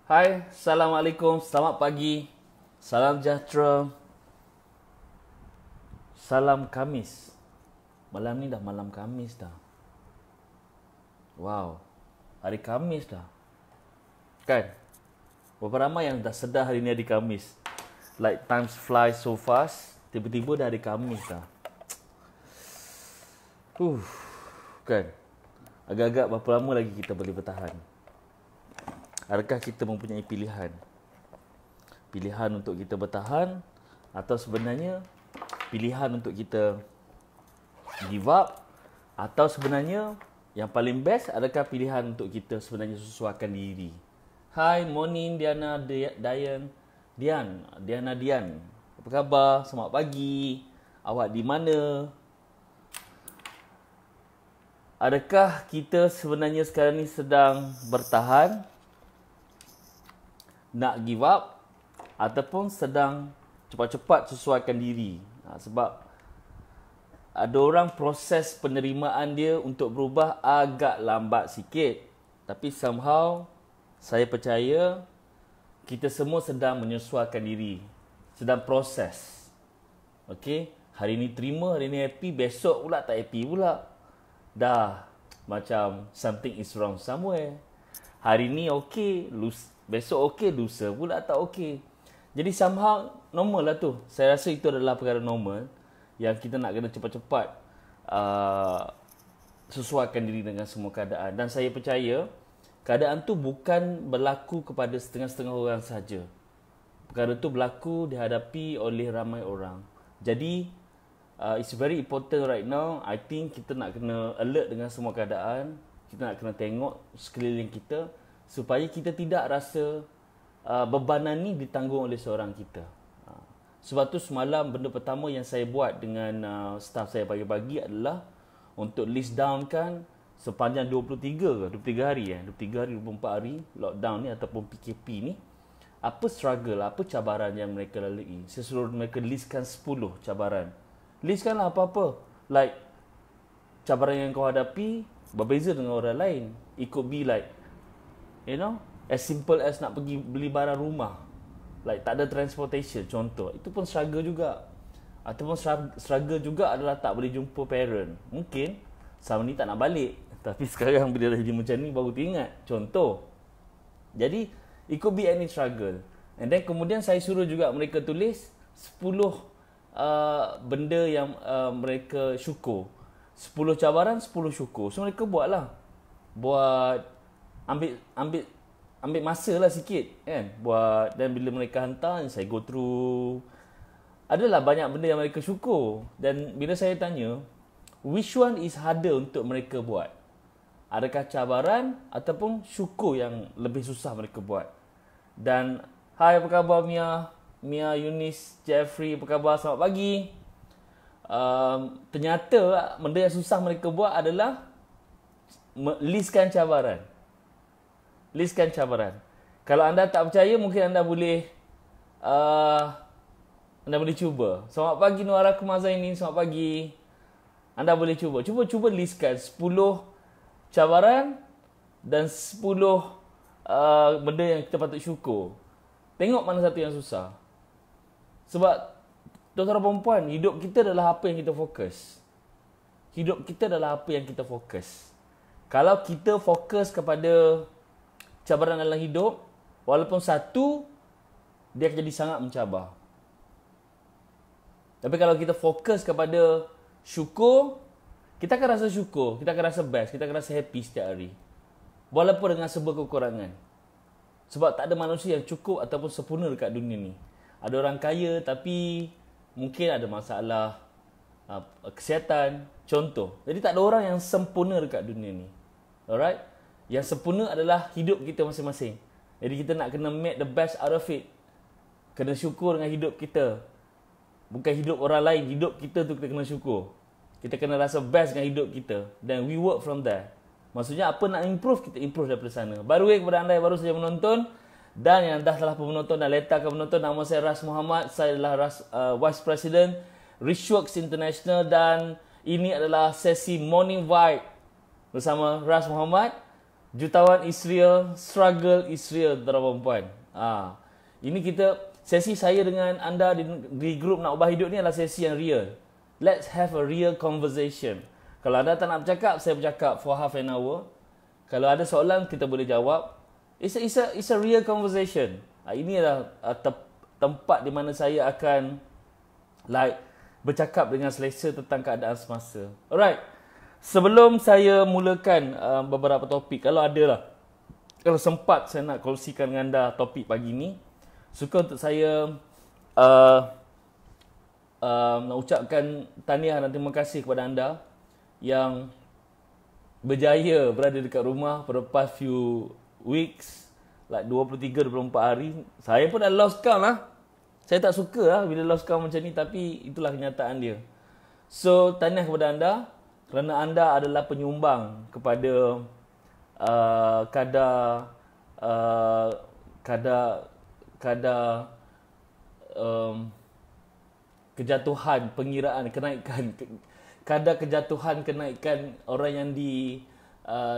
Hai, Assalamualaikum, selamat pagi, salam sejahtera, salam Kamis. Malam ni dah malam Kamis dah. Wow, hari Kamis dah. Kan? Berapa ramai yang dah sedar hari ni hari Kamis. Like times fly so fast, tiba-tiba dah hari Kamis dah. Huh, kan? Agak-agak berapa lama lagi kita boleh bertahan? Adakah kita mempunyai pilihan? Pilihan untuk kita bertahan atau sebenarnya pilihan untuk kita give up, atau sebenarnya yang paling best adakah pilihan untuk kita sebenarnya sesuaikan diri. Hai, morning Diana Dian. Apa khabar? Selamat pagi. Awak di mana? Adakah kita sebenarnya sekarang ni sedang bertahan, nak give up, ataupun sedang cepat-cepat sesuaikan diri? Sebab ada orang proses penerimaan dia untuk berubah agak lambat sikit. Tapi somehow saya percaya kita semua sedang menyesuaikan diri, sedang proses. Okay, hari ni terima, hari ni happy, besok pula tak happy pula. Dah macam something is wrong somewhere. Hari ni okay, besok okey, lusa pula tak okey. Jadi somehow normal lah tu. Saya rasa itu adalah perkara normal yang kita nak kena cepat-cepat sesuaikan diri dengan semua keadaan. Dan saya percaya keadaan tu bukan berlaku kepada setengah-setengah orang saja. Perkara tu berlaku dihadapi oleh ramai orang. Jadi it's very important right now. I think kita nak kena alert dengan semua keadaan. Kita nak kena tengok sekeliling kita supaya kita tidak rasa bebanan ni ditanggung oleh seorang kita. Sebab tu semalam benda pertama yang saya buat dengan staff saya pagi-pagi adalah untuk list down kan sepanjang 23 hari 23 hari 24 hari lockdown ni ataupun PKP ni, apa struggle, apa cabaran yang mereka lalui. Saya suruh mereka listkan 10 cabaran. Listkanlah apa-apa. Like cabaran yang kau hadapi berbeza dengan orang lain. It could be like, you know, as simple as nak pergi beli barang rumah, like tak ada transportation contoh, itu pun struggle juga. Ataupun struggle juga adalah tak boleh jumpa parent. Mungkin selama ni tak nak balik, tapi sekarang bila dah jadi macam ni baru teringat, contoh. Jadi it could be any struggle. And then kemudian saya suruh juga mereka tulis 10 benda yang mereka syukur. 10 cabaran, 10 syukur. So mereka buatlah. Ambil masa lah sikit kan buat. Dan bila mereka hantar, saya go through, adalah banyak benda yang mereka syukur. Dan bila saya tanya which one is harder untuk mereka buat, adakah cabaran ataupun syukur yang lebih susah mereka buat. Dan hai, apa khabar Mia, Yunis, Jeffrey, apa khabar? Selamat pagi. Ternyata benda yang susah mereka buat adalah listkan cabaran. Listkan cabaran. Kalau anda tak percaya, mungkin anda boleh cuba. Selamat pagi Nuara Kumazaini, selamat pagi. Anda boleh cuba. Cuba listkan 10 cabaran dan 10 benda yang kita patut syukur. Tengok mana satu yang susah. Sebab tuan-tuan dan puan, hidup kita adalah apa yang kita fokus. Hidup kita adalah apa yang kita fokus. Kalau kita fokus kepada cabaran dalam hidup, walaupun satu, dia akan jadi sangat mencabar. Tapi kalau kita fokus kepada syukur, kita akan rasa syukur, kita akan rasa best, kita akan rasa happy setiap hari. Walaupun dengan serba kekurangan. Sebab tak ada manusia yang cukup ataupun sempurna dekat dunia ni. Ada orang kaya tapi mungkin ada masalah kesihatan, contoh. Jadi tak ada orang yang sempurna dekat dunia ni. Alright? Yang sempurna adalah hidup kita masing-masing. Jadi kita nak kena make the best out of it. Kena syukur dengan hidup kita. Bukan hidup orang lain, hidup kita tu kita kena syukur. Kita kena rasa best dengan hidup kita. Then we work from there. Maksudnya apa nak improve, kita improve daripada sana. Baru kepada anda yang baru saja menonton dan yang dah telah pun menonton dan letakkan menonton, nama saya Ras Muhammad. Saya adalah Vice President Richworks International dan ini adalah sesi Morning Vibe bersama Ras Muhammad. Jutawan is real, struggle is real, tuan dan puan. Ini sesi saya dengan anda di grup Nak Ubah Hidup ni adalah sesi yang real. Let's have a real conversation. Kalau anda tak nak bercakap, saya bercakap for half an hour. Kalau ada soalan, kita boleh jawab. It's a real conversation. Ini adalah tempat di mana saya akan bercakap dengan selesa tentang keadaan semasa. Alright. Sebelum saya mulakan beberapa topik, kalau sempat saya nak kongsikan dengan anda topik pagi ni, suka untuk saya nak ucapkan tahniah dan terima kasih kepada anda yang berjaya berada dekat rumah for the past few weeks, 23-24 hari. Saya pun dah lost count lah. Saya tak suka lah bila lost count macam ni, tapi itulah kenyataan dia. So, tahniah kepada anda kerana anda adalah penyumbang kepada kejatuhan, pengiraan, kenaikan, kadar kejatuhan, kenaikan orang yang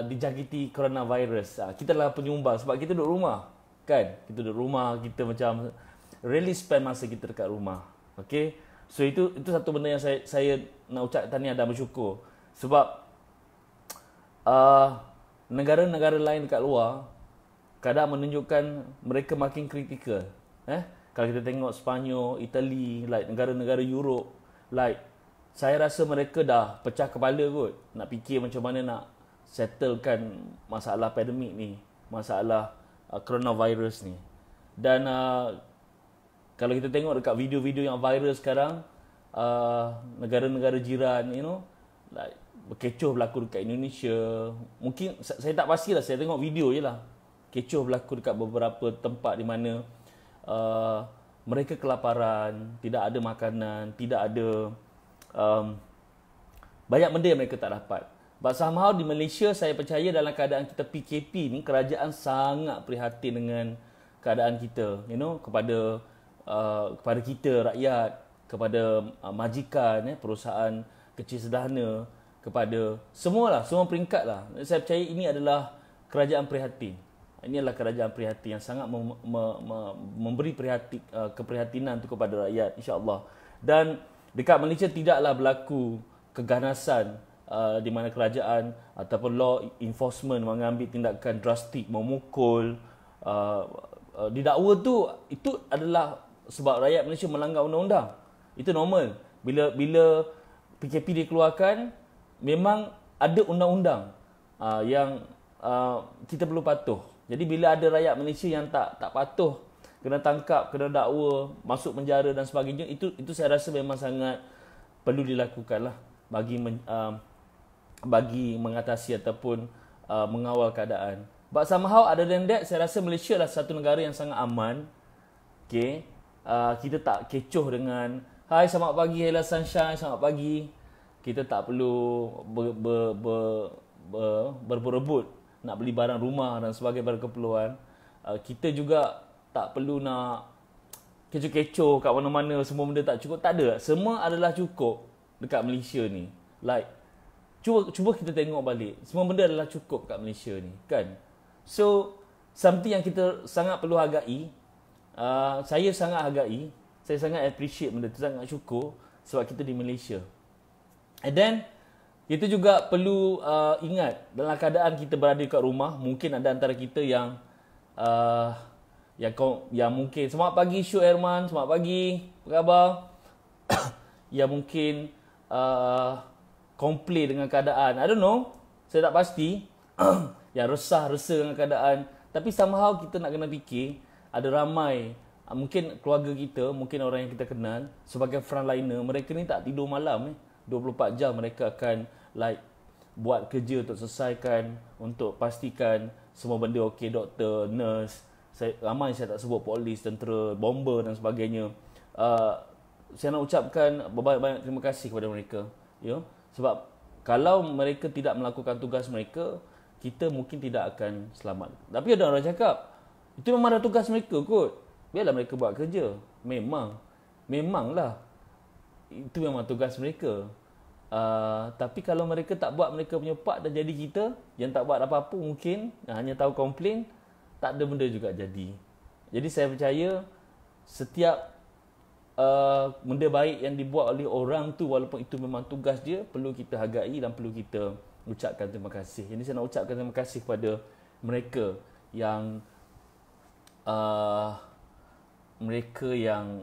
dijangkiti coronavirus. Kita adalah penyumbang sebab kita duduk rumah, kan? Kita duduk rumah, kita macam really spend masa kita dekat rumah. Okay? So itu satu benda yang saya nak ucap tahniah dan bersyukur. Sebab negara-negara lain dekat luar kadang menunjukkan mereka makin kritikal. Kalau kita tengok Sepanyol, Itali, negara-negara Europe, saya rasa mereka dah pecah kepala kot nak fikir macam mana nak settlekan masalah pandemik ni, masalah coronavirus ni. Dan kalau kita tengok dekat video-video yang viral sekarang, negara-negara jiran, kecoh berlaku dekat Indonesia. Mungkin saya tak pastilah, saya tengok video je lah. Kecoh berlaku dekat beberapa tempat di mana mereka kelaparan, tidak ada makanan, tidak ada banyak benda yang mereka tak dapat. But somehow di Malaysia, saya percaya dalam keadaan kita PKP ni, kerajaan sangat prihatin dengan keadaan kita, kepada kita rakyat, kepada majikan, perusahaan kecil sederhana, kepada semua peringkat lah. Saya percaya ini adalah kerajaan prihatin. Ini adalah kerajaan prihatin yang sangat memberi keprihatinan tu kepada rakyat, insya-Allah. Dan dekat Malaysia tidaklah berlaku keganasan di mana kerajaan ataupun law enforcement mengambil tindakan drastik, memukul. Didakwa tu, itu adalah sebab rakyat Malaysia melanggar undang-undang. Itu normal. Bila PKP dikeluarkan, memang ada undang-undang yang kita perlu patuh. Jadi bila ada rakyat Malaysia yang tak patuh, kena tangkap, kena dakwa, masuk penjara dan sebagainya, itu saya rasa memang sangat perlu dilakukan lah bagi mengatasi ataupun mengawal keadaan. But somehow other than that, saya rasa Malaysia adalah satu negara yang sangat aman. Okay, kita tak kecoh dengan "Hai, selamat pagi, hello sunshine, selamat pagi." Kita tak perlu berebut nak beli barang rumah dan sebagainya, barang keperluan. Kita juga tak perlu nak kecoh-kecoh kat mana-mana, semua benda tak cukup. Tak ada. Semua adalah cukup dekat Malaysia ni. Cuba kita tengok balik. Semua benda adalah cukup kat Malaysia ni, kan? So, something yang kita sangat perlu hargai. Saya sangat hargai. Saya sangat appreciate benda tu, sangat syukur sebab kita di Malaysia. And then, kita juga perlu ingat dalam keadaan kita berada kat rumah, mungkin ada antara kita yang mungkin selamat pagi Syu Herman, selamat pagi, apa khabar? Yang mungkin complain dengan keadaan, I don't know, saya tak pasti. Yang resah dengan keadaan, tapi somehow kita nak kena fikir, ada ramai mungkin keluarga kita, mungkin orang yang kita kenal sebagai frontliner, mereka ni tak tidur malam 24 jam mereka akan buat kerja untuk selesaikan, untuk pastikan semua benda okey. Doktor, nurse, ramai saya tak sebut, polis, tentera, bomber dan sebagainya. Saya nak ucapkan banyak-banyak terima kasih kepada mereka. Sebab kalau mereka tidak melakukan tugas mereka, kita mungkin tidak akan selamat. Tapi ada orang cakap, itu memang ada tugas mereka kot, biarlah mereka buat kerja. Memanglah itu memang tugas mereka. Tapi kalau mereka tak buat mereka punya part dan jadi kita yang tak buat apa-apa mungkin hanya tahu komplain, tak ada benda juga jadi. Jadi saya percaya setiap benda baik yang dibuat oleh orang tu, walaupun itu memang tugas dia, perlu kita hargai dan perlu kita ucapkan terima kasih. Jadi saya nak ucapkan terima kasih kepada mereka yang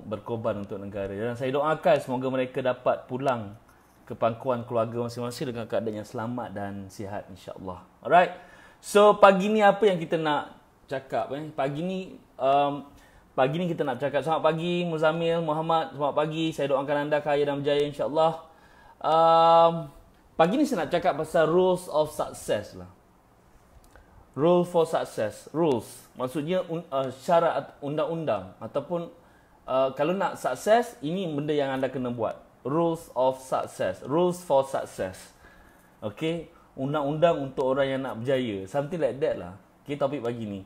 berkorban untuk negara. Dan saya doakan semoga mereka dapat pulang ke pangkuan keluarga masing-masing dengan keadaan yang selamat dan sihat, insya-Allah. Alright. So pagi ni apa yang kita nak cakap Pagi ni kita nak cakap. Selamat pagi Muzamil, Muhammad. Selamat pagi. Saya doakan anda kaya dan berjaya, insya-Allah. Pagi ni saya nak cakap pasal rules of success lah. Rule for success. Rules. Maksudnya syarat undang-undang. Ataupun kalau nak sukses, ini benda yang anda kena buat. Rules of success. Rules for success. Okay. Undang-undang untuk orang yang nak berjaya. Something like that lah. Okay, topik pagi ni.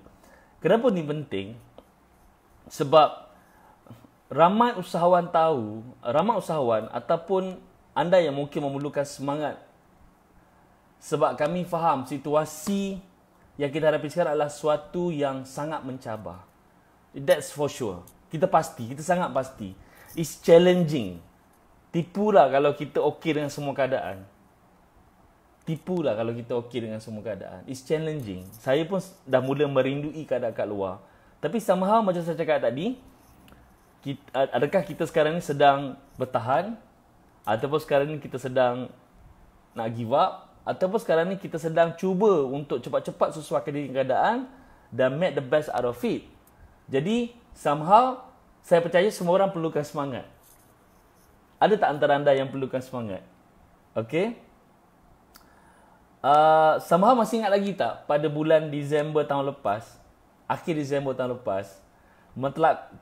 Kenapa ni penting? Sebab ramai usahawan ataupun anda yang mungkin memerlukan semangat. Sebab kami faham situasi yang kita hadapi sekarang adalah suatu yang sangat mencabar. That's for sure. Kita sangat pasti. It's challenging. Tipulah kalau kita okey dengan semua keadaan. It's challenging. Saya pun dah mula merindui keadaan kat luar. Tapi somehow macam saya cakap tadi, adakah kita sekarang ni sedang bertahan? Ataupun sekarang ni kita sedang nak give up? Ataupun sekarang ni kita sedang cuba untuk cepat-cepat sesuaikan diri keadaan dan make the best out of it. Jadi, somehow, saya percaya semua orang perlukan semangat. Ada tak antara anda yang perlukan semangat? Okay? Somehow masih ingat lagi tak pada bulan Disember tahun lepas, akhir Disember tahun lepas,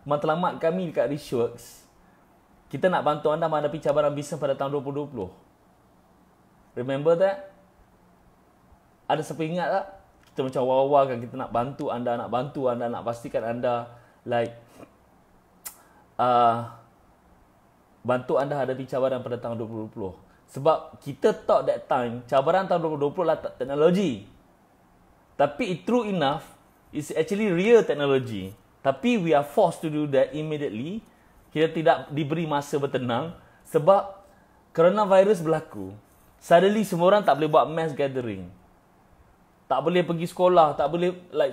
matlamat kami dekat Richworks, kita nak bantu anda menghadapi cabaran bisnes pada tahun 2020. Remember that? Ada siapa ingat tak? Kita macam war-war kan, kita nak bantu anda, nak pastikan anda bantu anda hadapi cabaran pada tahun 2020. Sebab kita thought that time, cabaran tahun 2020 adalah teknologi. Tapi true enough, it's actually real technology. Tapi we are forced to do that immediately. Kita tidak diberi masa bertenang sebab coronavirus berlaku. Suddenly semua orang tak boleh buat mass gathering. Tak boleh pergi sekolah,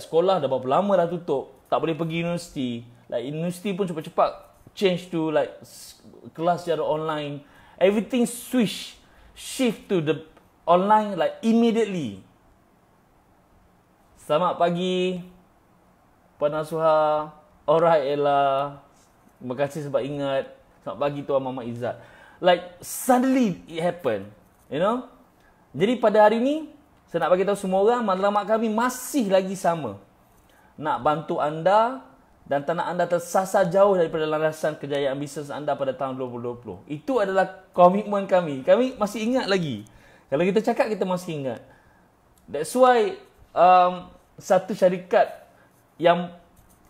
sekolah dah berapa lama dah tutup. Tak boleh pergi universiti. Universiti pun cepat-cepat change to kelas secara online. Everything shift to the online immediately. Selamat pagi Puan Nasuha. Alright Ella. Terima kasih sebab ingat. Selamat pagi Tuan Muhammad Izzat. Suddenly it happened. You know? Jadi pada hari ni, saya nak bagi tahu semua orang, matlamat kami masih lagi sama. Nak bantu anda dan tak nak anda tersasar jauh daripada landasan kejayaan bisnes anda pada tahun 2020. Itu adalah komitmen kami. Kami masih ingat lagi. Kalau kita cakap, kita masih ingat. That's why satu syarikat yang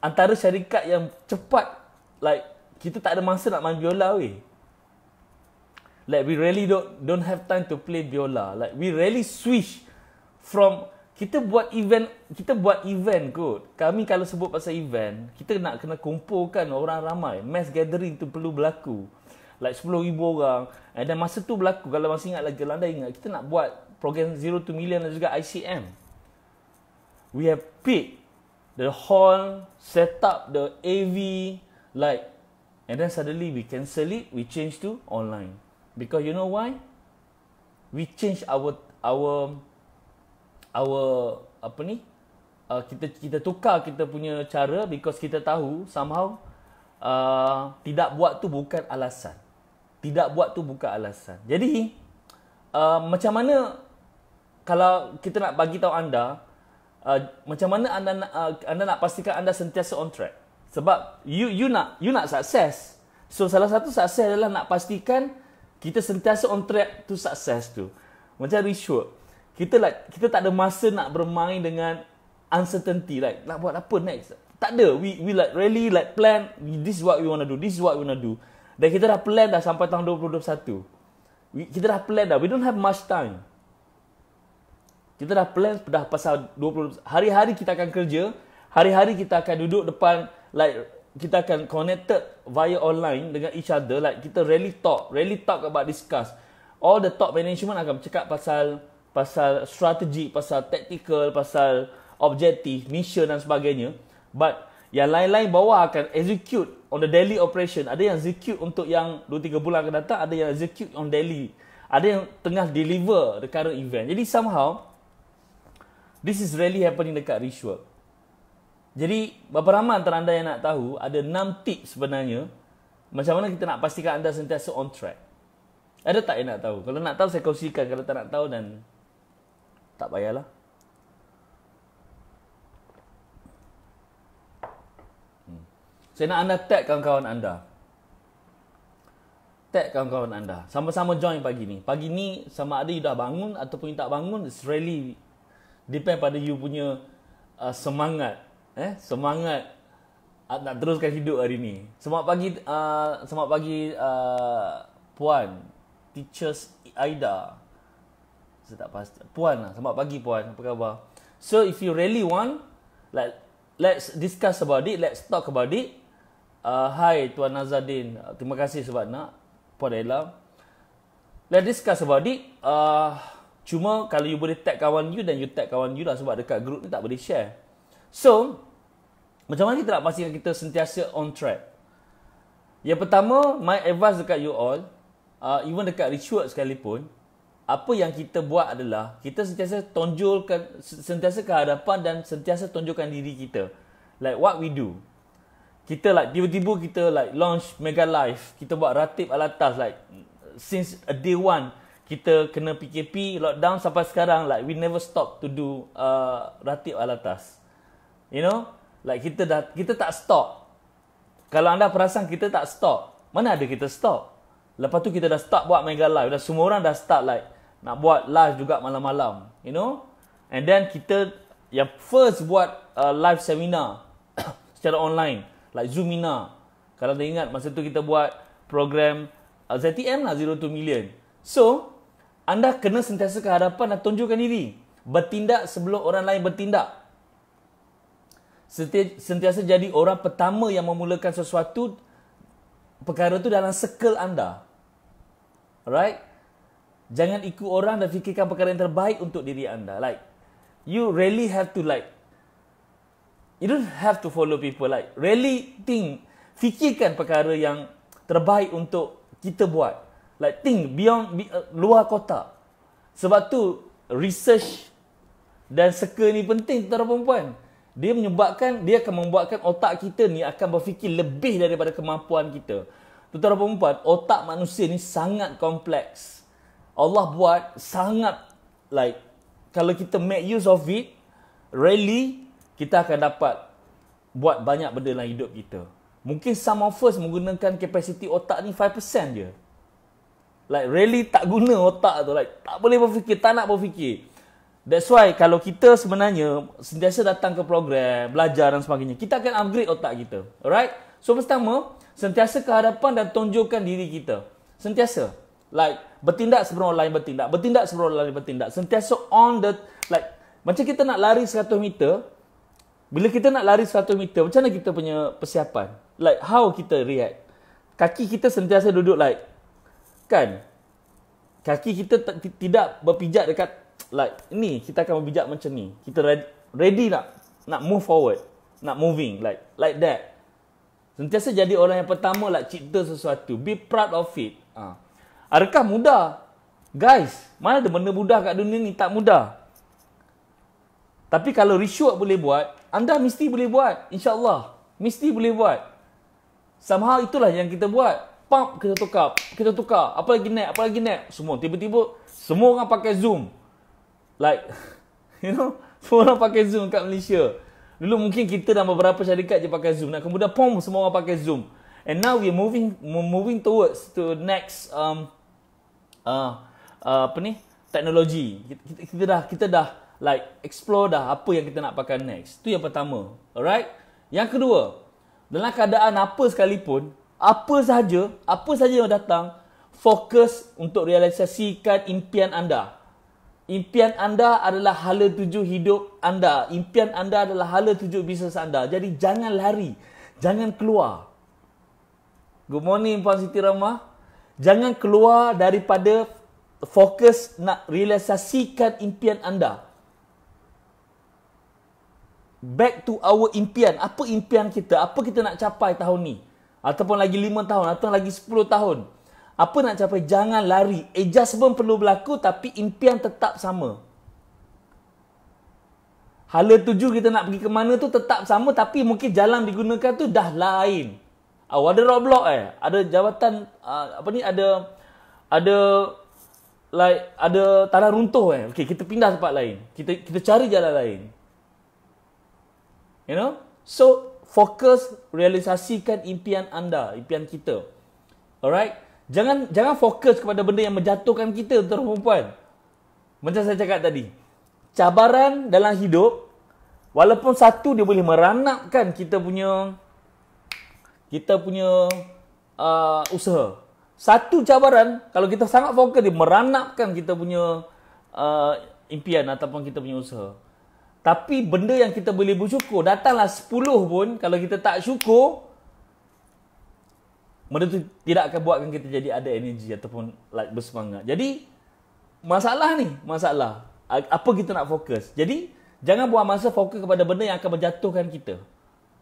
antara syarikat yang cepat, kita tak ada masa nak main biola weh. We really don't have time to play biola. We really switch from kita buat event kot. Kami kalau sebut pasal event, kita nak kena kumpulkan orang ramai. Mass gathering tu perlu berlaku. 10,000 orang. Dan masa tu berlaku, kalau masih ingat lagi, kalau anda ingat, kita nak buat program Zero to Million dan juga ICM. We have picked the hall, set up the AV, and then suddenly we cancel it, we change to online. Because you know why? We change kita tukar kita punya cara because kita tahu somehow tidak buat tu bukan alasan. Jadi macam mana kalau kita nak bagi tahu anda macam mana anda nak pastikan anda sentiasa on track? Sebab you nak sukses. So salah satu sukses adalah nak pastikan kita sentiasa on track to success tu. Macam Richworks. Kita tak ada masa nak bermain dengan uncertainty. Nak buat apa next? Tak ada. We really plan. This is what we want to do. Dan kita dah plan dah sampai tahun 2021. Kita dah plan dah. We don't have much time. Kita dah plan dah pasal 20 hari-hari kita akan kerja, hari-hari kita akan duduk depan, like kita akan connected via online dengan each other, like kita really talk about discuss. All the top management akan bercakap pasal strategi, pasal tactical, pasal objektif, mission dan sebagainya. But yang lain-lain bawah akan execute on the daily operation. Ada yang execute untuk yang 2-3 bulan akan datang, ada yang execute on daily. Ada yang tengah deliver the current event. Jadi somehow this is really happening dekat Richwork. Jadi, berapa ramai antara anda yang nak tahu, ada 6 tips sebenarnya, macam mana kita nak pastikan anda sentiasa on track. Ada tak yang nak tahu? Kalau nak tahu, saya kongsikan. Kalau tak nak tahu, dan tak payahlah. Saya nak anda tag kawan-kawan anda. Tag kawan-kawan anda. Sama-sama join pagi ni. Pagi ni, sama ada you dah bangun ataupun you tak bangun, it's really depend pada you punya semangat. Semangat nak teruskan hidup hari ni. Selamat pagi Puan, Teachers Aida. Saya tak pasti. Puan lah. Selamat pagi Puan. Apa khabar? So if you really want, like, let's discuss about it. Let's talk about it. Hi Tuan Nazadin. Terima kasih sebab nak. Puan Ella. Let's discuss about it. Cuma kalau you boleh tag kawan you, dan you tag kawan you lah, sebab dekat group ni tak boleh share. So, macam mana kita nak pastikan kita sentiasa on track? Yang pertama, my advice dekat you all, even dekat Richwork sekalipun, apa yang kita buat adalah kita sentiasa ke hadapan dan sentiasa tonjolkan diri kita. Like what we do. Kita like tiba-tiba kita like launch Mega Live, kita buat Ratib Alatas, like since day one kita kena PKP, lockdown sampai sekarang, like we never stop to do Ratib Alatas. You know, like kita tak stop. Kalau anda perasan kita tak stop, mana ada kita stop? Lepas tu kita dah start buat Mega Live, dah semua orang dah start like nak buat live juga malam-malam, you know. And then kita yang first buat live seminar secara online, like Zoomina. Kalau anda ingat masa tu kita buat program ZTM lah, Zero to Million. So, anda kena sentiasa ke hadapan dan tunjukkan diri. Bertindak sebelum orang lain bertindak. Sentiasa jadi orang pertama yang memulakan sesuatu, perkara tu dalam circle anda. Alright? Jangan ikut orang dan fikirkan perkara yang terbaik untuk diri anda. Like, you really have to like, you don't have to follow people. Like, really fikirkan perkara yang terbaik untuk kita buat. Like, think beyond, luar kotak. Sebab tu, research dan circle ni penting, tuan-tuan perempuan. Dia akan membuatkan otak kita ni akan berfikir lebih daripada kemampuan kita. Tuan-tuan perempuan, otak manusia ni sangat kompleks. Allah buat sangat, like, kalau kita make use of it, really, kita akan dapat buat banyak benda dalam hidup kita. Mungkin some of us menggunakan kapasiti otak ni 5% je. Like, really tak guna otak tu. Like, tak boleh berfikir, tak nak berfikir. That's why kalau kita sebenarnya sentiasa datang ke program, belajar dan sebagainya, kita akan upgrade otak kita. Alright? So, pertama, sentiasa ke hadapan dan tonjolkan diri kita. Sentiasa. Like, bertindak sebelum orang lain bertindak. Bertindak sebelum orang lain bertindak. Sentiasa on the, like, macam kita nak lari 100 meter, bila kita nak lari 100 meter, macam mana kita punya persiapan? Like, how kita react? Kaki kita sentiasa duduk like, kan? Kaki kita tidak berpijak dekat, like, ni, kita akan berpijak macam ni. Kita ready nak move forward. Nak moving, like that. Sentiasa jadi orang yang pertama, like, cipta sesuatu. Be proud of it. Adakah mudah? Guys, mana ada benda mudah kat dunia ni? Tak mudah. Tapi kalau Richwork boleh buat, anda mesti boleh buat. InsyaAllah. Mesti boleh buat. Somehow itulah yang kita buat. Pump, kita tukar. Apa lagi naik. Semua. Tiba-tiba, semua orang pakai Zoom. Like, you know, semua orang pakai Zoom kat Malaysia. Dulu mungkin kita dan beberapa syarikat je pakai Zoom. Nah, kemudian, semua orang pakai Zoom. And now we're moving towards to next, teknologi. Kita dah like explore dah apa yang kita nak pakai next. Itu yang pertama. Alright? Yang kedua, dalam keadaan apa sekalipun, apa sahaja yang datang, fokus untuk realisasikan impian anda. Impian anda adalah hala tuju hidup anda. Impian anda adalah hala tuju bisnes anda. Jadi jangan lari. Jangan keluar. Good morning Puan Siti Rahmah. Jangan keluar daripada fokus nak realisasikan impian anda. Back to our impian. Apa impian kita? Apa kita nak capai tahun ni? Ataupun lagi 5 tahun, atau lagi 10 tahun. Apa nak capai? Jangan lari. Adjustment perlu berlaku tapi impian tetap sama. Hala tuju kita nak pergi ke mana tu tetap sama tapi mungkin jalan digunakan tu dah lain. Ada roadblock ada jawatan ada tanah runtuh Okey, kita pindah tempat lain. Kita cari jalan lain. You know? So, fokus realisasikan impian anda, impian kita. Alright? Jangan fokus kepada benda yang menjatuhkan kita, tuan-tuan perempuan. Macam saya cakap tadi. Cabaran dalam hidup, walaupun satu dia boleh meranapkan kita punya usaha. Satu cabaran, kalau kita sangat fokus, dia meranapkan kita punya impian ataupun kita punya usaha. Tapi benda yang kita boleh bersyukur, datanglah 10 pun, kalau kita tak syukur, benda tu tidak akan buatkan kita jadi ada energi ataupun bersemangat. Jadi, masalah. Apa kita nak fokus? Jadi, jangan buang masa fokus kepada benda yang akan menjatuhkan kita.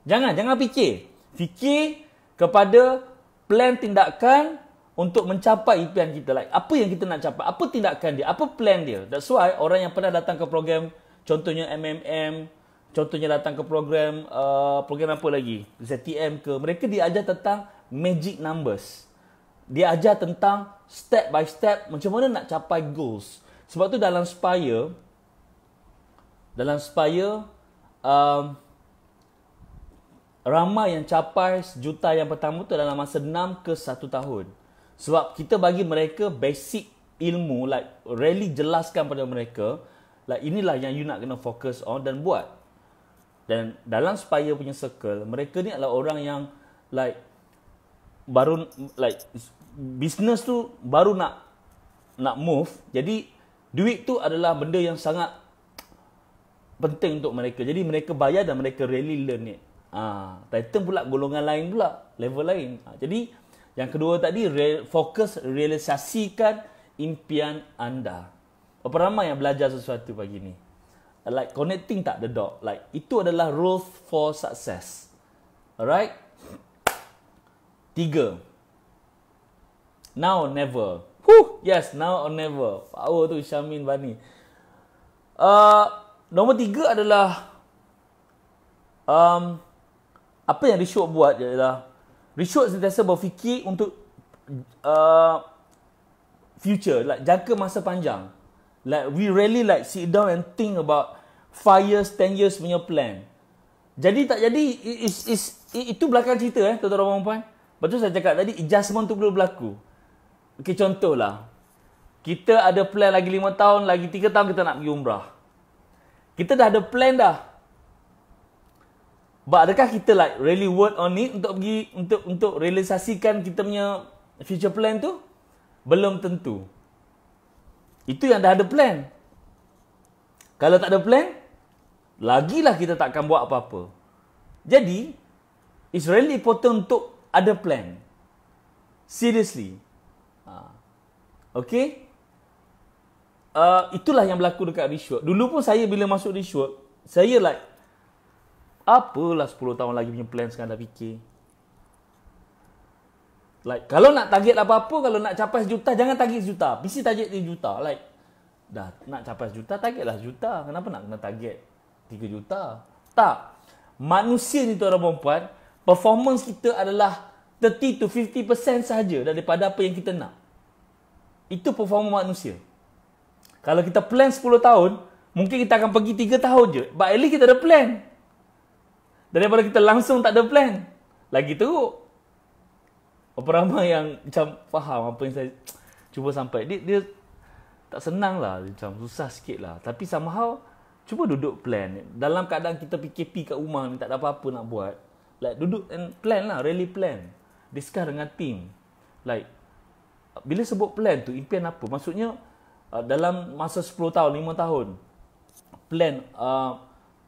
Jangan fikir. Fikir kepada plan tindakan untuk mencapai impian kita. Apa yang kita nak capai? Apa tindakan dia? Apa plan dia? That's why orang yang pernah datang ke program, contohnya MMM, contohnya datang ke program apa lagi? ZTM ke. Mereka diajar tentang magic numbers. Dia ajar tentang step by step macam mana nak capai goals. Sebab tu dalam Spire, ramai yang capai 1 juta yang pertama tu dalam masa 6 ke 1 tahun. Sebab kita bagi mereka basic ilmu, really jelaskan pada mereka, inilah yang you nak kena fokus on dan buat. Dan dalam Spire punya circle, mereka ni adalah orang yang baru business tu baru nak move. Jadi duit tu adalah benda yang sangat penting untuk mereka. Jadi mereka bayar dan mereka really learn it. Title pula golongan lain pula, level lain. Jadi yang kedua tadi, fokus realisasikan impian anda. Berapa ramai yang belajar sesuatu pagi ni? Connecting tak the dot. Itu adalah rules for success. Alright? 3. Now or never. Yes, now or never. Power tu Syamin Bani. Nombor 3 adalah apa yang Rishod buat ialah Rishod sentiasa berfikir untuk future, jangka masa panjang. We really sit down and think about 5 years, 10 years punya plan. Jadi tak jadi, itu belakang cerita tuan-tuan dan puan. Betul saya cakap tadi, adjustment tu perlu berlaku. Okey, contohlah. Kita ada plan lagi 5 tahun, lagi 3 tahun kita nak pergi umrah. Kita dah ada plan dah. But adakah kita really work on it untuk pergi untuk realisasikan kita punya future plan tu? Belum tentu. Itu yang dah ada plan. Kalau tak ada plan, lagilah kita takkan buat apa-apa. Jadi, it's really important untuk ada plan. Seriously. Okay? Itulah yang berlaku dekat Rishwood. Dulu pun saya bila masuk Rishwood, saya apalah 10 tahun lagi punya plan sekarang dah fikir. Kalau nak target apa-apa, kalau nak capai 1 juta, jangan target 1 juta. Mesti target 3 juta. Dah nak capai 1 juta, targetlah 1 juta. Kenapa nak kena target 3 juta? Tak. Manusia ni tuan-tuan dan puan, performance kita adalah 30 to 50% sahaja daripada apa yang kita nak. Itu performance manusia. Kalau kita plan 10 tahun, mungkin kita akan pergi 3 tahun je. But at least kita ada plan. Daripada kita langsung tak ada plan. Lagi teruk. Berapa ramai yang macam faham apa yang saya cuba sampai. Dia tak senang lah. Macam susah sikit lah. Tapi somehow, cuba duduk plan. Dalam keadaan kita PKP kat rumah ni, tak ada apa-apa nak buat. Duduk and plan lah. Really plan. Discuss dengan team. bila sebut plan tu, impian apa? Maksudnya dalam masa 10 tahun, 5 tahun, plan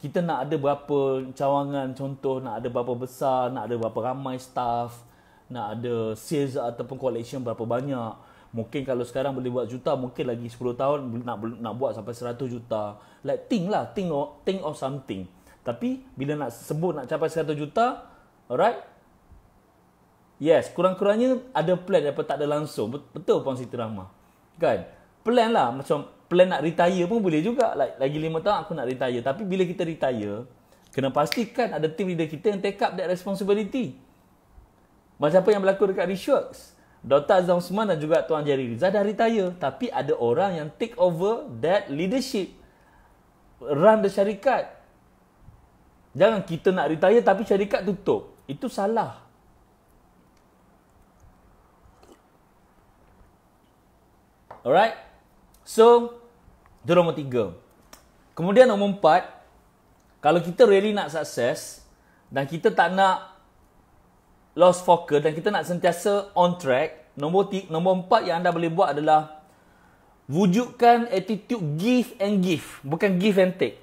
kita nak ada berapa cawangan, contoh nak ada berapa besar, nak ada berapa ramai staff, nak ada sales ataupun collection berapa banyak. Mungkin kalau sekarang boleh buat juta, mungkin lagi 10 tahun nak buat sampai 100 juta. Like think of something. Tapi bila nak sebut nak capai 100 juta, alright? Yes, kurang-kurangnya ada plan daripada tak ada langsung. Betul Puan Siti Rahmah. Kan? Plan lah. Macam plan nak retire pun boleh juga. Like, lagi 5 tahun aku nak retire. Tapi bila kita retire, kena pastikan ada team leader kita yang take up that responsibility. Macam apa yang berlaku dekat Rishworks. Dr. Azam Osman dan juga Tuan Jerry Rizal dah retire. Tapi ada orang yang take over that leadership. Run the syarikat. Jangan kita nak retire tapi syarikat tutup. Itu salah. Alright. So, itu nombor 3. Kemudian nombor 4. Kalau kita really nak sukses dan kita tak nak lost focus dan kita nak sentiasa on track, nombor 4 yang anda boleh buat adalah wujudkan attitude give and give. Bukan give and take.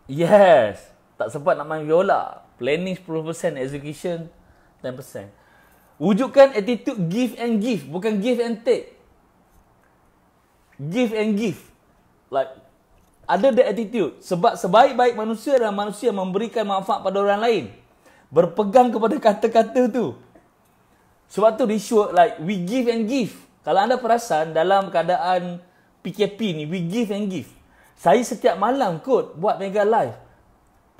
Yes. Tak sempat nak main viola. Planning 10%, execution 10%. Wujudkan attitude give and give. Bukan give and take. Give and give. Like, ada the attitude. Sebab sebaik-baik manusia adalah manusia yang memberikan manfaat pada orang lain. Berpegang kepada kata-kata tu. Sebab tu Rishworks, like, we give and give. Kalau anda perasan dalam keadaan PKP ni, we give and give. Saya setiap malam kot buat Mega Live.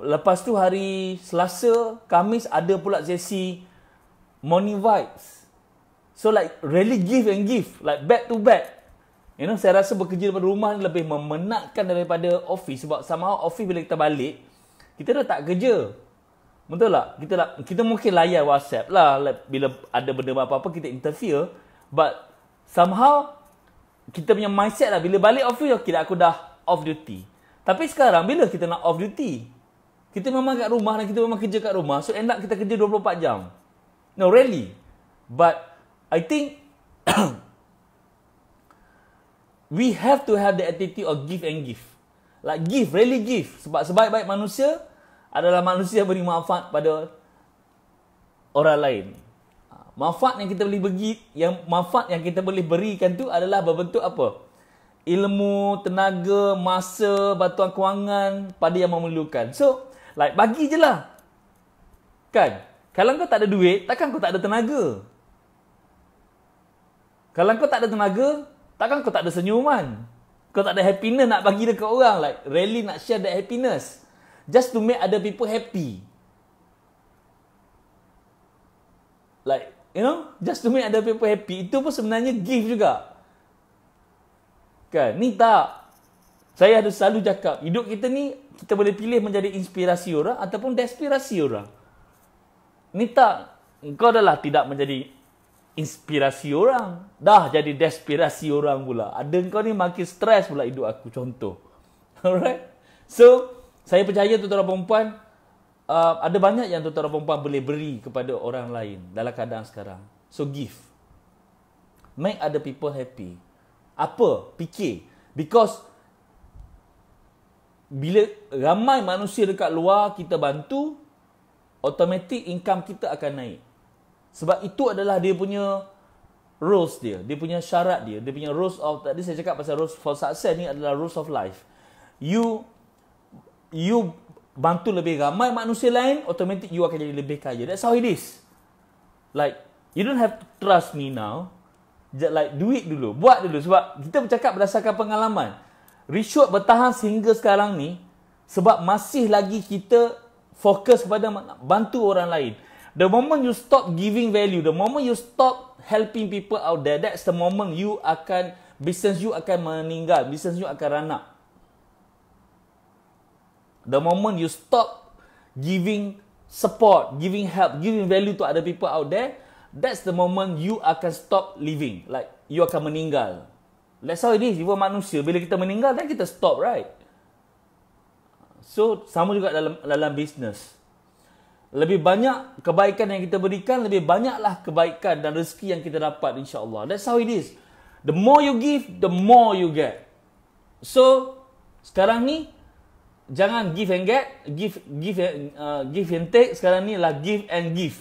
Lepas tu hari Selasa, Khamis ada pula sesi Morning Vibes. So like really give and give. Like back to back. You know, saya rasa bekerja daripada rumah ni lebih memenatkan daripada office. Sebab somehow office bila kita balik, kita dah tak kerja. Betul tak? Kita mungkin layan WhatsApp lah. Like, bila ada benda apa-apa kita interfere. But somehow kita punya mindset lah. Bila balik office, okay dah, aku dah off duty. Tapi sekarang bila kita nak off duty? Kita memang kat rumah dan kita memang kerja kat rumah. So end up kita kerja 24 jam. No, really. But I think we have to have the attitude of give and give. Like give, really give. Sebab sebaik-baik manusia adalah manusia yang beri manfaat pada orang lain. Manfaat yang kita boleh manfaat yang kita boleh berikan tu adalah berbentuk apa? Ilmu, tenaga, masa, bantuan kewangan pada yang memerlukan. So, like bagi je lah. Kan? Kalau kau tak ada duit, takkan kau tak ada tenaga. Kalau kau tak ada tenaga, takkan kau tak ada senyuman. Kau tak ada happiness nak bagi dekat orang. Like, really nak share that happiness. Just to make other people happy. Like, you know, just to make other people happy. Itu pun sebenarnya give juga. Kan? Ni tak. Saya ada selalu cakap, hidup kita ni, kita boleh pilih menjadi inspirasi orang ataupun desperasi orang. Ni tak. Engkau adalah tidak menjadi inspirasi orang. Dah jadi desperasi orang pula. Ada engkau ni makin stres pula hidup aku, contoh. Alright? So, saya percaya tuan-tuan dan perempuan, ada banyak yang tuan-tuan dan perempuan boleh beri kepada orang lain dalam keadaan sekarang. So, give. Make other people happy. Apa? Fikir. Because bila ramai manusia dekat luar kita bantu, automatic income kita akan naik. Sebab itu adalah dia punya rules dia. Dia punya syarat dia. Dia punya rules of, tadi saya cakap pasal rules for success ni adalah rules of life. You bantu lebih ramai manusia lain, automatic you akan jadi lebih kaya. That's how it is. Like, you don't have to trust me now. Like, do it dulu. Buat dulu. Sebab kita bercakap berdasarkan pengalaman. Rishworks bertahan sehingga sekarang ni sebab masih lagi kita fokus kepada bantu orang lain. The moment you stop giving value, the moment you stop helping people out there, that's the moment business you akan meninggal, business you akan run up. The moment you stop giving support, giving help, giving value to other people out there, that's the moment you akan stop living. Like, you akan meninggal. That's how it is. Jiwa manusia. Bila kita meninggal, then kita stop, right? So, sama juga dalam business. Lebih banyak kebaikan yang kita berikan, lebih banyaklah kebaikan dan rezeki yang kita dapat, insya-Allah. That's how it is. The more you give, the more you get. So, sekarang ni jangan give and get, give and take. Sekarang ni lah give and give.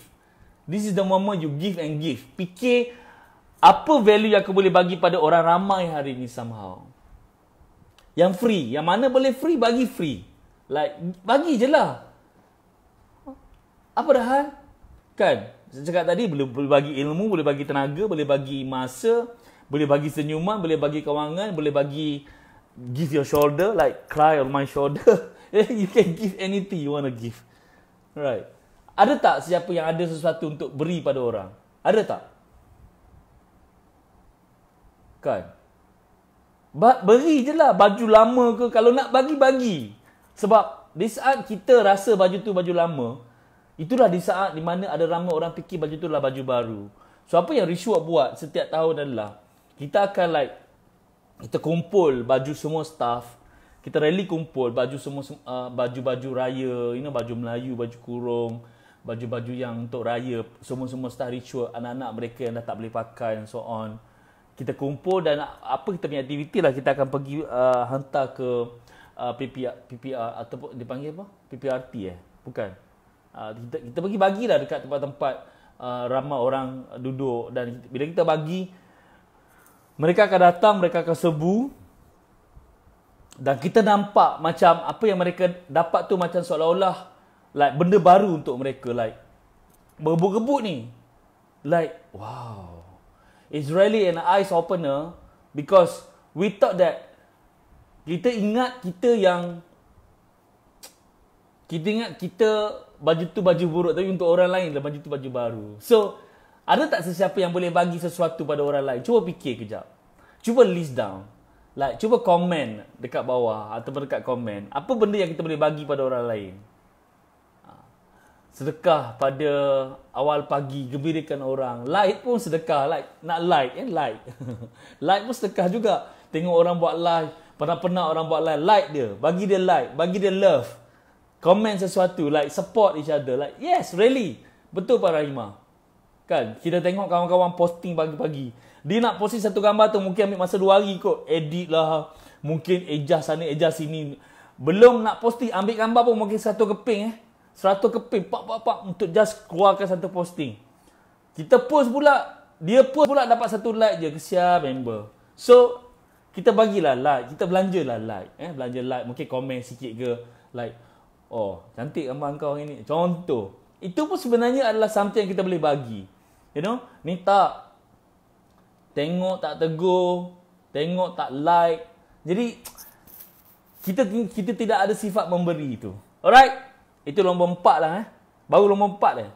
This is the moment you give and give. Fikir apa value yang aku boleh bagi pada orang ramai hari ni somehow. Yang free, yang mana boleh free, bagi free. Like, bagi je lah. Apa dah hal? Kan? Saya cakap tadi, boleh bagi ilmu, boleh bagi tenaga, boleh bagi masa, boleh bagi senyuman, boleh bagi kewangan, boleh bagi give your shoulder, like cry on my shoulder. You can give anything you want to give. Right. Ada tak siapa yang ada sesuatu untuk beri pada orang? Ada tak? Kan? Beri je lah. Baju lama ke, kalau nak bagi. Sebab di saat kita rasa baju tu baju lama, itulah di saat di mana ada ramai orang fikir baju tu adalah baju baru. So apa yang Rishwa buat setiap tahun adalah kita akan kita kumpul baju semua staff, kita rally kumpul baju semua baju-baju raya, baju Melayu, baju kurung, baju-baju yang untuk raya, semua staff Rishwa, anak-anak mereka yang dah tak boleh pakai and so on. Kita kumpul dan apa kita punya aktiviti lah, kita akan pergi hantar ke PPR ataupun dipanggil apa? PPRT bukan. Kita pergi bagilah dekat tempat-tempat ramai orang duduk, dan bila kita bagi, mereka akan datang, mereka akan serbu, dan kita nampak macam apa yang mereka dapat tu macam seolah-olah like benda baru untuk mereka, like berebut-rebut ni, like wow, it's really an eyes opener, because we thought that kita ingat baju tu baju buruk, tapi untuk orang lain lah baju tu baju baru. So, ada tak sesiapa yang boleh bagi sesuatu pada orang lain? Cuba fikir kejap. Cuba list down. Like, cuba komen dekat bawah ataupun dekat komen. Apa benda yang kita boleh bagi pada orang lain? Sedekah pada awal pagi, gembirakan orang. Like pun sedekah. Like, nak like. Like. Like pun sedekah juga. Tengok orang buat live. Pernah orang buat live. Like dia. Bagi dia like. Bagi dia love. Comment sesuatu, like support each other, like yes, really, betul Pak Rahimah. Kan, kita tengok kawan-kawan posting pagi-pagi, dia nak posting satu gambar tu mungkin ambil masa 2 hari kot, edit lah, mungkin adjust sana, adjust sini, belum nak posting, ambil gambar pun mungkin 100 keping 100 keping, pak untuk just keluarkan satu posting. Kita post pula, dia post pula dapat 1 like je, kesian member. So, kita bagilah like, kita belanjalah like, belanja like, mungkin komen sikit ke, like, oh, cantik gambar kau hari ni. Contoh. Itu pun sebenarnya adalah something yang kita boleh bagi. You know? Ni tak. Tengok tak tegur. Tengok tak like. Jadi, kita tidak ada sifat memberi itu. Alright? Itu nombor 4 lah. Baru nombor 4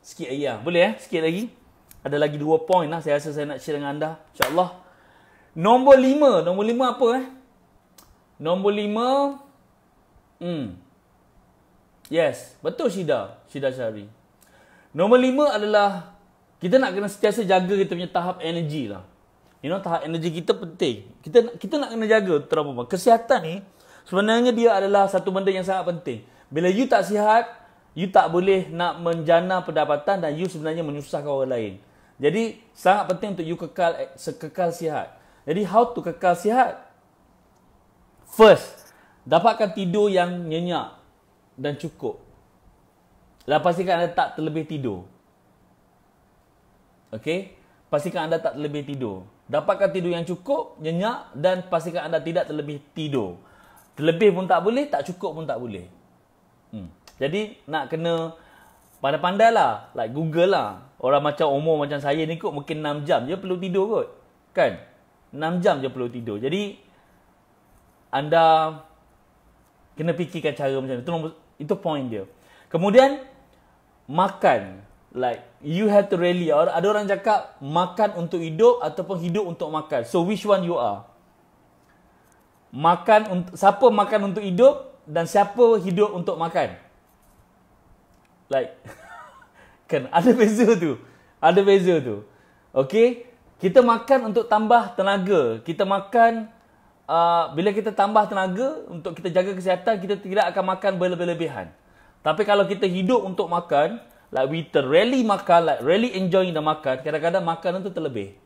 Sikit lagi lah. Boleh Sikit lagi. Ada lagi 2 point lah. Saya rasa saya nak share dengan anda. InsyaAllah. Nombor 5. Nombor 5 apa Nombor 5. Yes, betul Syida Syari. Nombor 5 adalah kita nak kena sentiasa jaga kita punya tahap energi lah. You know, tahap energi kita penting. Kita nak kena jaga terutama. Kesihatan ni sebenarnya dia adalah satu benda yang sangat penting. Bila you tak sihat, you tak boleh nak menjana pendapatan dan you sebenarnya menyusahkan orang lain. Jadi sangat penting untuk you kekal sihat. Jadi how to kekal sihat? First, dapatkan tidur yang nyenyak dan cukup. Dan pastikan anda tak terlebih tidur. Okey? Pastikan anda tak terlebih tidur. Dapatkan tidur yang cukup, nyenyak, dan pastikan anda tidak terlebih tidur. Terlebih pun tak boleh, tak cukup pun tak boleh. Jadi nak kena pandai-pandai lah. Like Google lah. Orang macam umur macam saya ni kot mungkin 6 jam je perlu tidur kot. Kan? 6 jam je perlu tidur. Jadi anda kena fikirkan cara macam tu. Itu point dia. Kemudian makan. Like you have to really. Ada orang cakap makan untuk hidup ataupun hidup untuk makan. So which one you are? Siapa makan untuk hidup dan siapa hidup untuk makan? Like kan ada beza tu. Ada beza tu. Okay? Kita makan untuk tambah tenaga. Kita makan bila kita tambah tenaga untuk kita jaga kesihatan, kita tidak akan makan berlebih-lebihan. Tapi kalau kita hidup untuk makan, like we really makan, like really enjoying the makan, kadang-kadang makanan tu terlebih.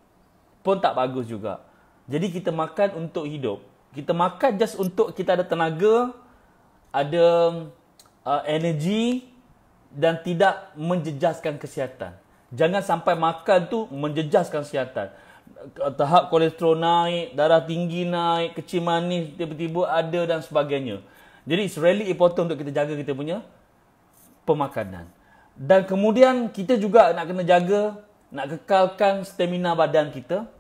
Pun tak bagus juga. Jadi kita makan untuk hidup. Kita makan just untuk kita ada tenaga, ada energy dan tidak menjejaskan kesihatan. Jangan sampai makan tu menjejaskan kesihatan. Tahap kolesterol naik, darah tinggi naik, kecil manis tiba-tiba ada dan sebagainya. Jadi it's really important untuk kita jaga kita punya pemakanan. Dan kemudian kita juga nak kena jaga, nak kekalkan stamina badan kita,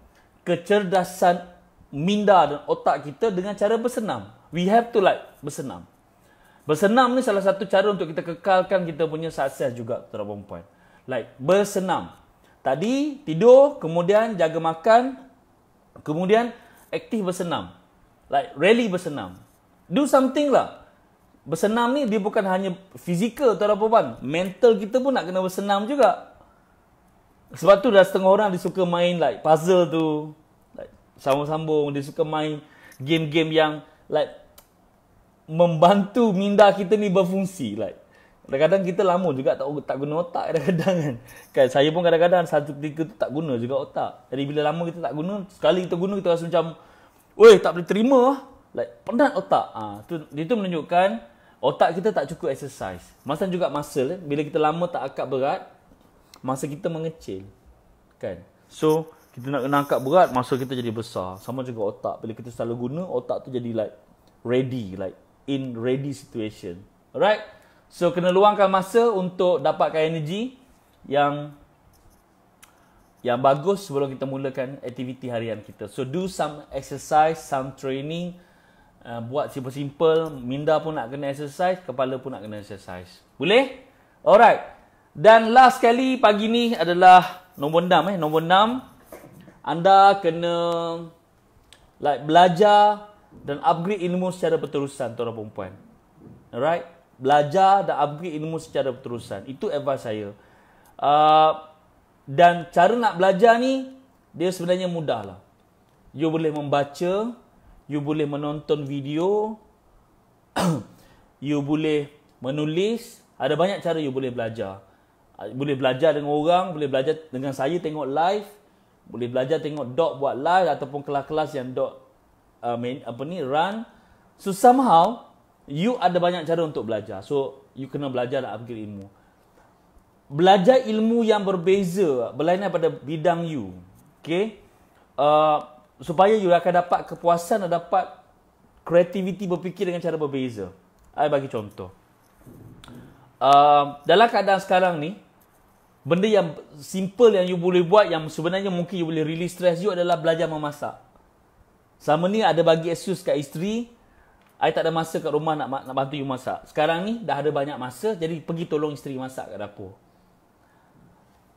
kecerdasan minda dan otak kita dengan cara bersenam. We have to like bersenam. Bersenam ni salah satu cara untuk kita kekalkan kita punya sukses juga, tuan perempuan. Like bersenam. Tadi tidur, kemudian jaga makan, kemudian aktif bersenam. Like really bersenam. Do something lah. Bersenam ni dia bukan hanya fizikal, tuan perempuan. Mental kita pun nak kena bersenam juga. Sebab tu dah setengah orang dia suka main like puzzle tu. Like sambung-sambung. Dia suka main game-game yang like membantu minda kita ni berfungsi. Like kadang-kadang kita lama juga tak guna otak kadang-kadang kan. Saya pun kadang-kadang satu ketika tu tak guna juga otak. Jadi bila lama kita tak guna, sekali kita guna kita rasa macam, "Oi, tak boleh terima lah." Like penat otak. Itu menunjukkan otak kita tak cukup exercise. Masa juga muscle, bila kita lama tak angkat berat, masa kita mengecil. Kan? So, kita nak kena angkat berat, masa kita jadi besar. Sama juga otak. Bila kita selalu guna, otak tu jadi like ready, like in ready situation. Alright? So, kena luangkan masa untuk dapatkan energi yang bagus sebelum kita mulakan aktiviti harian kita. So, do some exercise, some training. Buat simple-simple, minda pun nak kena exercise, kepala pun nak kena exercise. Boleh? Alright. Dan last sekali pagi ni adalah nombor 6. Nombor 6, anda kena like belajar dan upgrade ilmu secara berterusan, tuan perempuan. Alright? Belajar dan upgrade ilmu secara berterusan. Itu advice saya. Dan cara nak belajar ni, dia sebenarnya mudah lah. You boleh membaca, you boleh menonton video, you boleh menulis. Ada banyak cara you boleh belajar. Boleh belajar dengan orang, boleh belajar dengan saya tengok live, boleh belajar tengok Dok buat live ataupun kelas-kelas yang Dok run. So somehow you ada banyak cara untuk belajar. So you kena belajar dan upgrade ilmu. Belajar ilmu yang berbeza berlainan pada bidang you. Okay? Supaya you akan dapat kepuasan dan dapat kreativiti berfikir dengan cara berbeza. Saya bagi contoh. Dalam keadaan sekarang ni, benda yang simple yang you boleh buat, yang sebenarnya mungkin you boleh release stress you, adalah belajar memasak. Sama ni ada bagi excuse kat isteri, I tak ada masa kat rumah nak bantu you masak. Sekarang ni dah ada banyak masa, jadi pergi tolong isteri masak kat dapur.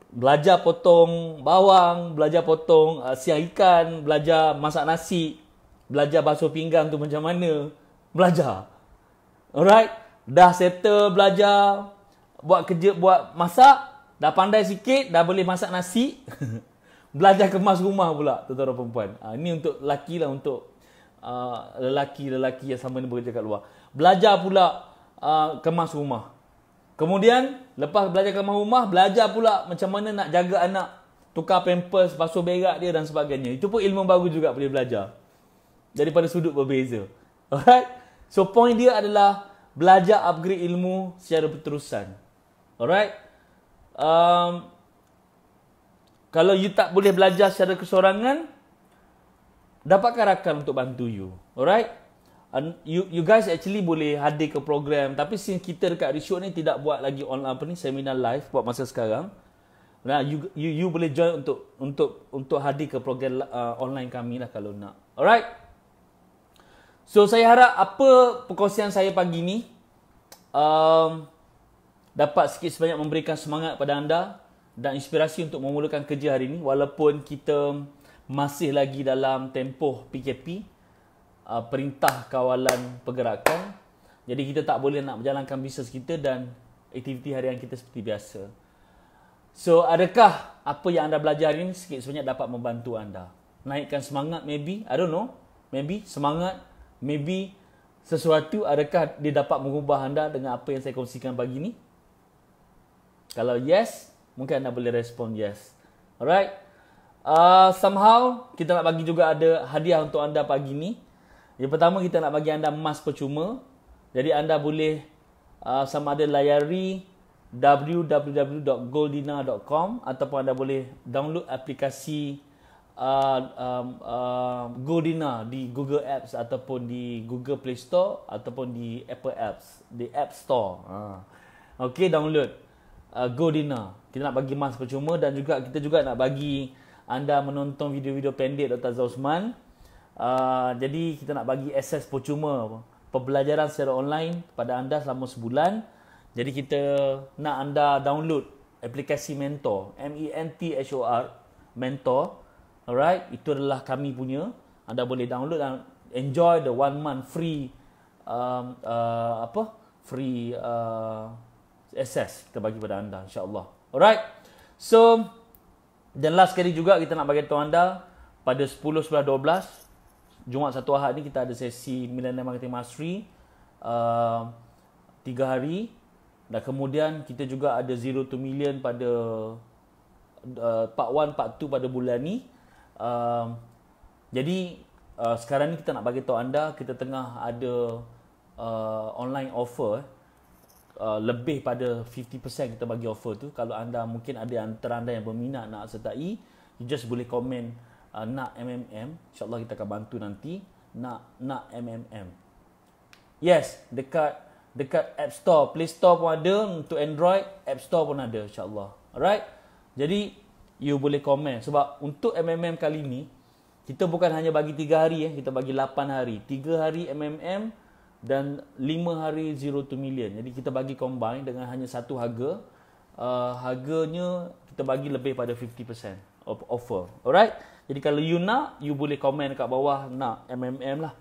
Belajar potong bawang, belajar potong siang ikan, belajar masak nasi, belajar basuh pinggang tu macam mana, belajar. Alright? Dah settle belajar, buat kerja, buat masak, dah pandai sikit, dah boleh masak nasi. Belajar kemas rumah pula, tuan-tuan dan perempuan. Ini untuk lelaki lah, untuk lelaki-lelaki yang sama ni bekerja kat luar. Belajar pula kemas rumah. Kemudian, lepas belajar kemas rumah, belajar pula macam mana nak jaga anak, tukar pampers, basuh berak dia dan sebagainya. Itu pun ilmu baru juga boleh belajar. Daripada sudut berbeza. Alright? So, point dia adalah belajar upgrade ilmu secara berterusan. Alright? Kalau you tak boleh belajar secara kesorangan, dapatkan rakan untuk bantu you. Alright? You guys actually boleh hadir ke program, tapi since kita dekat Rishot ni tidak buat lagi online seminar live buat masa sekarang. Nah, you boleh join untuk hadir ke program online kami lah kalau nak. Alright? So saya harap apa perkongsian saya pagi ni dapat sikit sebanyak memberikan semangat pada anda dan inspirasi untuk memulakan kerja hari ini, walaupun kita masih lagi dalam tempoh PKP, perintah kawalan pergerakan. Jadi kita tak boleh nak berjalankan bisnes kita dan aktiviti harian kita seperti biasa. So adakah apa yang anda belajar hari ini sikit sebanyak dapat membantu anda? Naikkan semangat maybe, I don't know. Maybe semangat, maybe sesuatu, adakah dia dapat mengubah anda dengan apa yang saya kongsikan pagi ni? Kalau yes, mungkin anda boleh respon yes. Alright. Somehow kita nak bagi juga ada hadiah untuk anda pagi ni. Yang pertama, kita nak bagi anda emas percuma. Jadi anda boleh sama ada layari www.goldina.com ataupun anda boleh download aplikasi Goldina di Google Apps ataupun di Google Play Store ataupun di Apple Apps, di App Store. Okey, download Goldina. Kita nak bagi emas percuma dan juga kita juga nak bagi anda menonton video-video pendek Dr. Zausman. Jadi kita nak bagi akses percuma pembelajaran secara online pada anda selama sebulan. Jadi kita nak anda download aplikasi Mentor, M-E-N-T-H-O-R, Mentor. Alright, itu adalah kami punya. Anda boleh download dan enjoy the 1 month free free access kita bagi pada anda, insya-Allah. Alright. So, dan last sekali juga kita nak bagi tahu anda pada 10, 11, 12 Jumaat Sabtu Ahad ni kita ada sesi Millennium Marketing Mastery 3 hari, dan kemudian kita juga ada Zero to Million pada part 1, part 2 pada bulan ni. Jadi sekarang ni kita nak bagi tahu anda kita tengah ada online offer lebih pada 50% kita bagi offer tu. Kalau anda mungkin ada antara anda yang berminat nak sertai, you just boleh komen nak MMM, insya-Allah kita akan bantu nanti. Nak MMM. Yes, dekat App Store, Play Store pun ada, untuk Android App Store pun ada, insya-Allah. Alright. Jadi you boleh komen sebab untuk MMM kali ni kita bukan hanya bagi 3 hari kita bagi 8 hari. 3 hari MMM dan 5 hari Zero to Million. Jadi kita bagi combine dengan hanya satu harga. Harganya kita bagi lebih pada 50% of offer. Alright. Jadi kalau you nak, you boleh komen kat bawah nak MMM lah.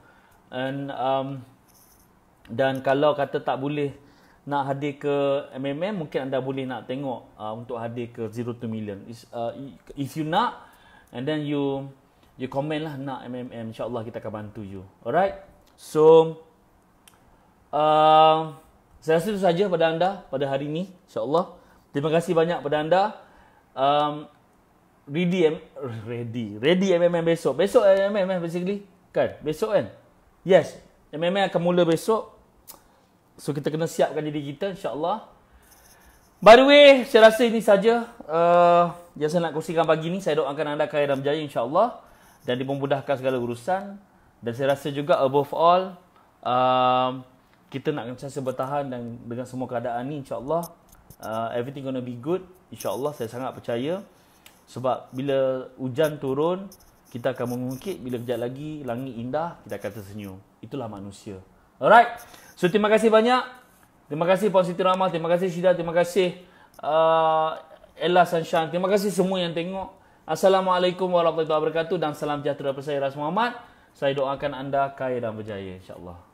Dan kalau kata tak boleh nak hadir ke MMM, mungkin anda boleh nak tengok untuk hadir ke Zero to Million. If you nak, and then you comment lah nak MMM, insyaAllah kita akan bantu you. Alright. So saya rasa itu saja pada anda pada hari ini, insyaAllah. Terima kasih banyak pada anda. Ready MMM besok. Besok MMM basically kan? Besok kan? Yes, MMM akan mula besok. So kita kena siapkan diri kita, insya-Allah. By the way, saya rasa ini saja yang saya nak kongsikan pagi ni. Saya doakan anda kaya dan berjaya, insya-Allah, dan dimudahkan segala urusan. Dan saya rasa juga above all kita nak sentiasa bertahan dan dengan semua keadaan ni, insya-Allah everything gonna be good, insya-Allah. Saya sangat percaya sebab bila hujan turun kita akan mengungkit, bila kejap lagi langit indah kita akan tersenyum. Itulah manusia. Alright. So terima kasih banyak. Terima kasih Puan Siti Rahmah, terima kasih Syida, terima kasih Ella Sunshine. Terima kasih semua yang tengok. Assalamualaikum warahmatullahi wabarakatuh dan salam sejahtera daripada saya Ras Muhammad. Saya doakan anda kaya dan berjaya, insya-Allah.